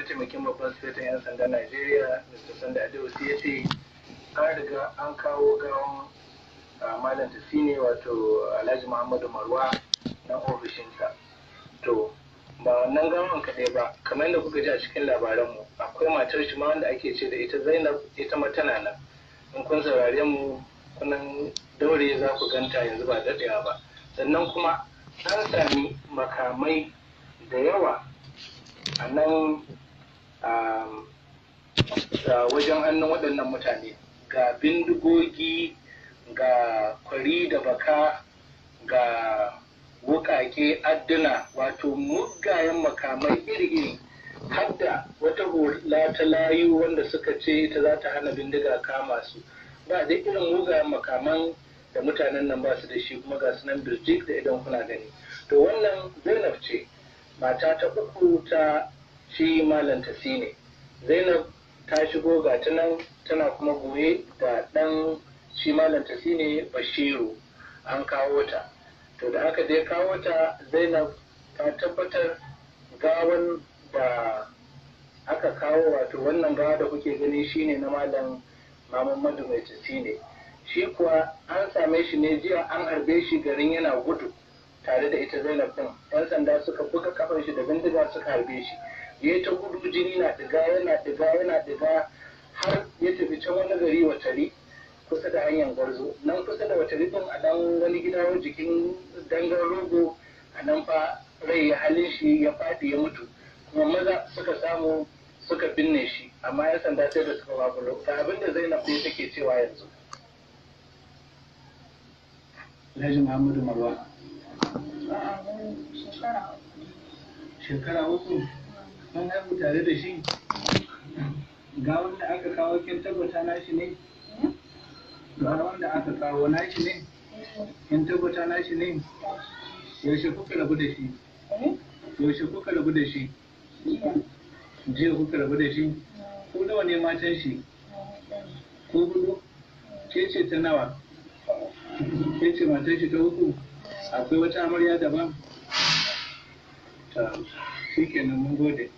mataimakin babban sufetin 'yan sandan Najeriya, Mr. Sanda Adeosi ya ce an riga an kawo gawan Malam Tatsine wato Alhaji Muhammadu Marwa na ofishinsa. To, ba wannan gawan kaɗai ba, kamar yadda kuka ji a cikin labaranmu, akwai matar shi ma wanda ake ce da ita Zainab, ita ma tana nan. In kun saurare mu, kunan daure za ku ganta yanzu ba daɗewa ba. Sannan kuma an sami makamai da yawa a nan wajen hannun waɗannan mutane, ga bindigogi, ga kwari da baka, ga wukake, adduna, wato mugayen makamai iri-iri, hadda wata hula ta layu wanda suka ce ita za ta hana bindiga kama su. Ba dai irin mugayen makaman da mutanen nan ba su da shi, kuma ga sunan birjik da idan kuna gani. To wannan Zainab ce, mata ta uku ta shi Malam Tatsine. Zainab ta shigo ga ta nan tana kuma goye da ɗan shi Malam Tatsine Bashiru, an kawo ta. To da aka dai kawo ta, Zainab ta tabbatar gawan da aka kawo, wato wannan gawa da kuke gani shine na Malam Muhammadu Maitatsine. Shi kuwa an same shi ne jiya, an harbe shi garin yana gudu tare da ita Zainab din. 'Yan sanda suka buga kafar shi da bindiga suka harbe shi. Ya ta gudu, jini na diga yana diga har ya tafi can wani gari Watari kusa da hanyar Gwarzo. Nan kusa da Watari din a dan wani gida jikin dangar rogo, a nan fa rai ya halin shi ya faɗi ya mutu. Kuma maza suka samu suka binne shi, amma 'yan sanda sai da suka babulo. Ga abin da Zainab ne take cewa yanzu. Alhaji Muhammadu Marwa. Shekara uku. An haihu tare da shi. Ga wanda aka kawo kin tabbata nashi ne? Ga wanda aka kawo nashi ne? Kin tabbata nashi ne? Yaushe kuka rabu da shi? Yaushe kuka rabu da shi? Jiya kuka rabu da shi? Ko nawa ne matan shi? Ko hudu? Ke ce ta nawa? Ke ce matan shi ta uku? Akwai wata amarya daban? Ta shi kenan, mun gode.